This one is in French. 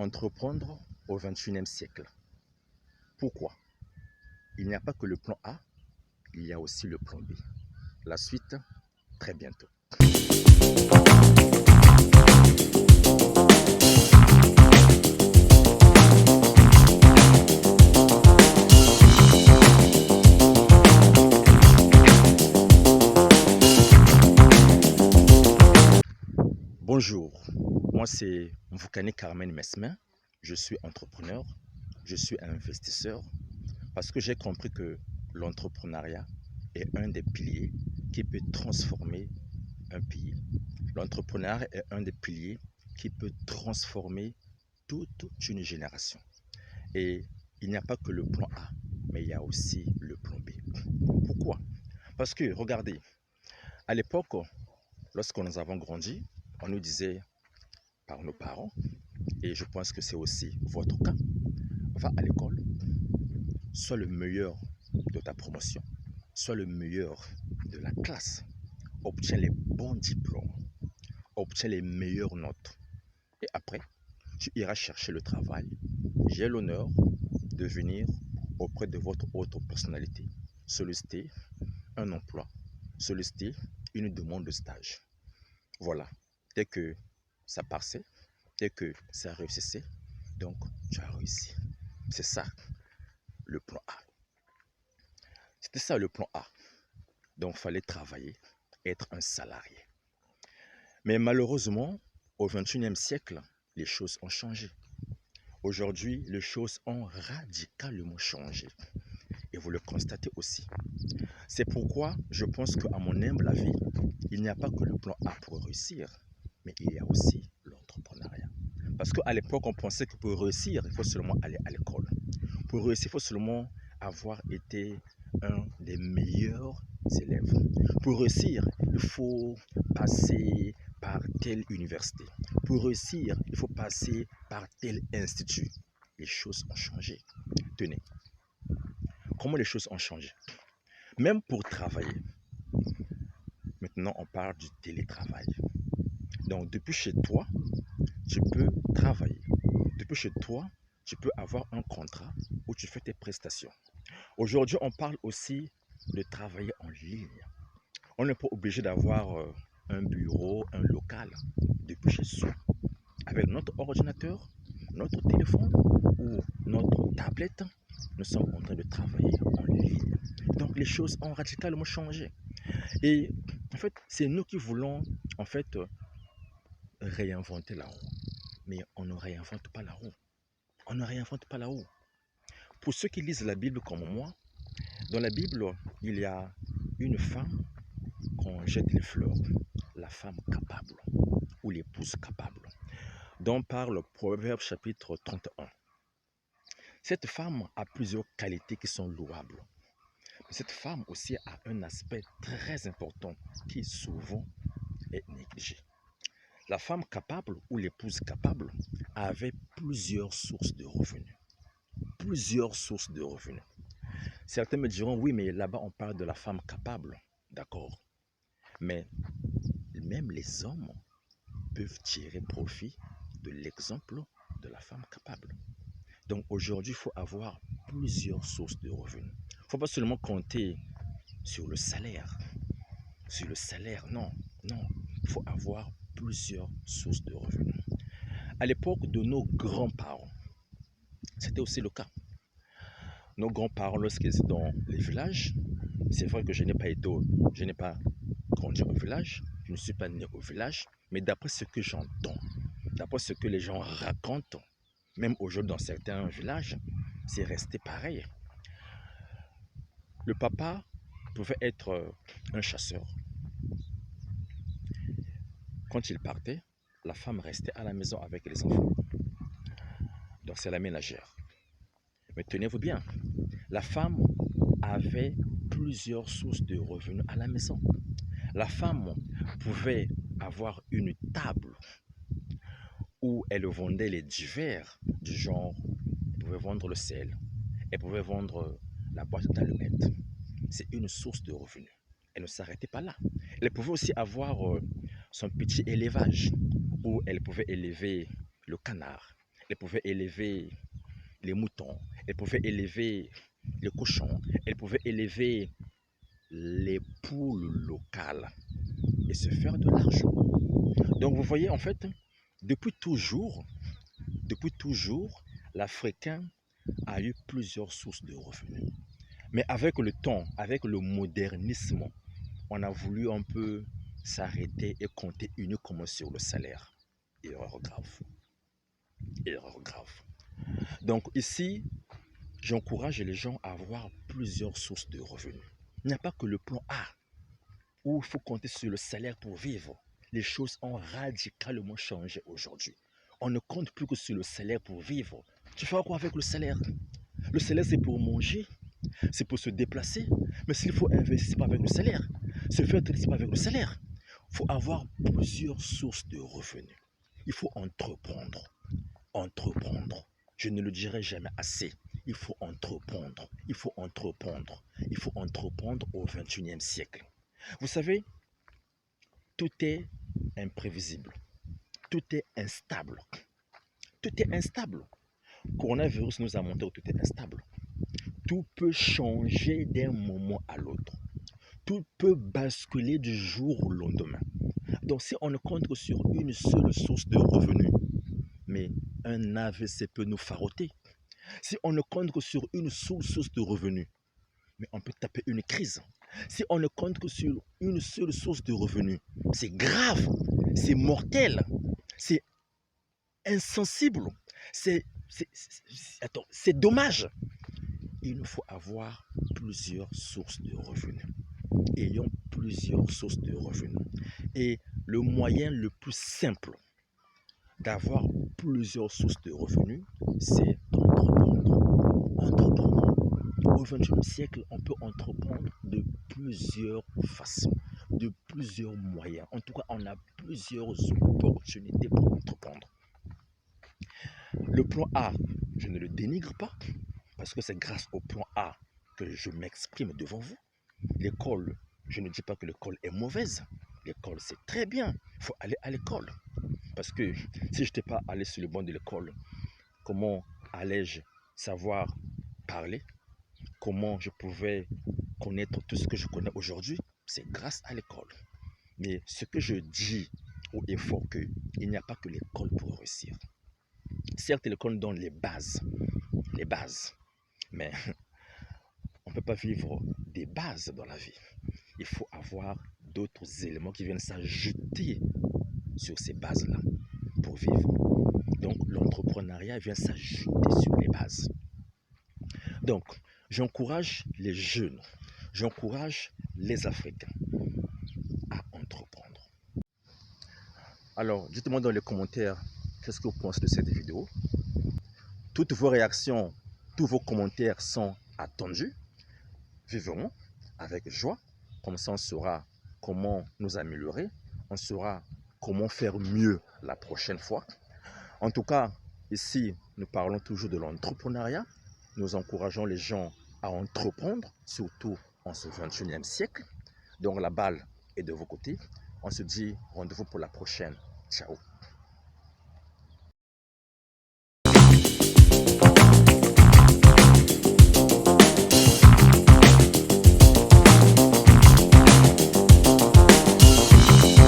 Entreprendre au XXIe siècle. Pourquoi? Il n'y a pas que le plan A, il y a aussi le plan B. La suite, très bientôt. Bonjour, moi c'est Mvukane Carmen Mesmin, je suis entrepreneur, je suis investisseur parce que j'ai compris que l'entrepreneuriat est un des piliers qui peut transformer un pays. L'entrepreneuriat est un des piliers qui peut transformer toute une génération. Et il n'y a pas que le plan A, mais il y a aussi le plan B. Pourquoi? Parce que, regardez, à l'époque, lorsque nous avons grandi, on nous disait par nos parents, et je pense que c'est aussi votre cas, va à l'école, sois le meilleur de ta promotion, sois le meilleur de la classe, obtiens les bons diplômes, obtiens les meilleures notes. Et après, tu iras chercher le travail. J'ai l'honneur de venir auprès de votre autre personnalité, solliciter un emploi, solliciter une demande de stage. Voilà, dès que ça passait, dès que ça réussissait, donc tu as réussi. C'est ça le plan A. C'était ça le plan A. Donc il fallait travailler, être un salarié. Mais malheureusement, au XXIe siècle, les choses ont changé. Aujourd'hui, les choses ont radicalement changé. Et vous le constatez aussi. C'est pourquoi je pense qu'à mon humble avis, il n'y a pas que le plan A pour réussir, mais il y a aussi l'entrepreneuriat. Parce qu'à l'époque, on pensait que pour réussir, il faut seulement aller à l'école. Pour réussir, il faut seulement avoir été un des meilleurs élèves. Pour réussir, il faut passer par telle université. Pour réussir, il faut passer par tel institut. Les choses ont changé. Tenez, comment les choses ont changé? Même pour travailler, maintenant on parle du télétravail. Donc depuis chez toi, tu peux travailler. Depuis chez toi, tu peux avoir un contrat où tu fais tes prestations. Aujourd'hui, on parle aussi de travailler en ligne. On n'est pas obligé d'avoir un bureau, un local depuis chez soi. Avec notre ordinateur, notre téléphone ou notre tablette, nous sommes en train de travailler en ligne. Donc les choses ont radicalement changé. Et en fait, c'est nous qui voulons en fait réinventer la roue. Mais on ne réinvente pas la roue. On ne réinvente pas la roue. Pour ceux qui lisent la Bible comme moi, dans la Bible, il y a une femme qu'on jette les fleurs, la femme capable ou l'épouse capable, dont parle Proverbe chapitre 31. Cette femme a plusieurs qualités qui sont louables. Mais cette femme aussi a un aspect très important qui souvent est négligé. La femme capable ou l'épouse capable avait plusieurs sources de revenus. Plusieurs sources de revenus. Certains me diront, oui, mais là-bas, on parle de la femme capable. D'accord. Mais même les hommes peuvent tirer profit de l'exemple de la femme capable. Donc aujourd'hui, il faut avoir plusieurs sources de revenus. Il ne faut pas seulement compter sur le salaire. Sur le salaire, non. Non. Il faut avoir plusieurs sources de revenus. À l'époque de nos grands-parents, c'était aussi le cas. Nos grands-parents, lorsqu'ils étaient dans les villages, c'est vrai que je n'ai pas grandi au village, je ne suis pas né au village, mais d'après ce que j'entends, d'après ce que les gens racontent, même aujourd'hui dans certains villages, c'est resté pareil. Le papa pouvait être un chasseur. Quand il partait, la femme restait à la maison avec les enfants. Donc c'est la ménagère. Mais tenez-vous bien, la femme avait plusieurs sources de revenus à la maison. La femme pouvait avoir une table où elle vendait les divers du genre, elle pouvait vendre le sel, elle pouvait vendre la boîte d'allumettes. C'est une source de revenus. Elle ne s'arrêtait pas là. Elle pouvait aussi avoir son petit élevage où elle pouvait élever le canard. elles pouvaient élever les moutons, elles pouvaient élever les cochons, elles pouvaient élever les poules locales et se faire de l'argent. Donc vous voyez, en fait, depuis toujours, l'Africain a eu plusieurs sources de revenus. Mais avec le temps, avec le modernisme, on a voulu un peu s'arrêter et compter uniquement sur le salaire. Erreur grave. Erreur grave. Donc ici, j'encourage les gens à avoir plusieurs sources de revenus. Il n'y a pas que le plan A, où il faut compter sur le salaire pour vivre. Les choses ont radicalement changé aujourd'hui. On ne compte plus que sur le salaire pour vivre. Tu fais quoi avec le salaire? Le salaire, c'est pour manger, c'est pour se déplacer. Mais s'il faut investir, ce n'est pas avec le salaire. Se faire traiter, ce n'est pas avec le salaire. Il faut avoir plusieurs sources de revenus. Il faut entreprendre. Entreprendre. Je ne le dirai jamais assez. Il faut entreprendre. Il faut entreprendre. Il faut entreprendre au XXIe siècle. Vous savez, tout est imprévisible. Tout est instable. Tout est instable. Coronavirus nous a montré que tout est instable. Tout peut changer d'un moment à l'autre. Tout peut basculer du jour au lendemain. Donc si on ne compte que sur une seule source de revenus, mais un AVC peut nous faroter. Si on ne compte que sur une seule source de revenus, mais on peut taper une crise. Si on ne compte que sur une seule source de revenus, c'est grave, c'est mortel, c'est insensible, c'est dommage. Il nous faut avoir plusieurs sources de revenus. Ayons plusieurs sources de revenus. Et le moyen le plus simple d'avoir plusieurs sources de revenus, c'est d'entreprendre. Entreprendre. Au XXIe siècle, on peut entreprendre de plusieurs façons, de plusieurs moyens. En tout cas, on a plusieurs opportunités pour entreprendre. Le plan A, je ne le dénigre pas, parce que c'est grâce au plan A que je m'exprime devant vous. L'école, je ne dis pas que l'école est mauvaise. L'école, c'est très bien. Il faut aller à l'école. Parce que si je n'étais pas allé sur le banc de l'école, comment allais-je savoir parler? Comment je pouvais connaître tout ce que je connais aujourd'hui? C'est grâce à l'école. Mais ce que je dis haut et fort, qu'il n'y a pas que l'école pour réussir. Certes, l'école donne les bases, mais on ne peut pas vivre des bases dans la vie. Il faut avoir d'autres éléments qui viennent s'ajouter sur ces bases-là pour vivre. Donc, l'entrepreneuriat vient s'ajouter sur les bases. Donc, j'encourage les jeunes, j'encourage les Africains à entreprendre. Alors, dites-moi dans les commentaires, qu'est-ce que vous pensez de cette vidéo? Toutes vos réactions, tous vos commentaires sont attendus. Vivons avec joie, comme ça on saura comment nous améliorer, on saura comment faire mieux la prochaine fois. En tout cas, ici, nous parlons toujours de l'entrepreneuriat. Nous encourageons les gens à entreprendre, surtout en ce 21e siècle. Donc la balle est de vos côtés. On se dit rendez-vous pour la prochaine. Ciao.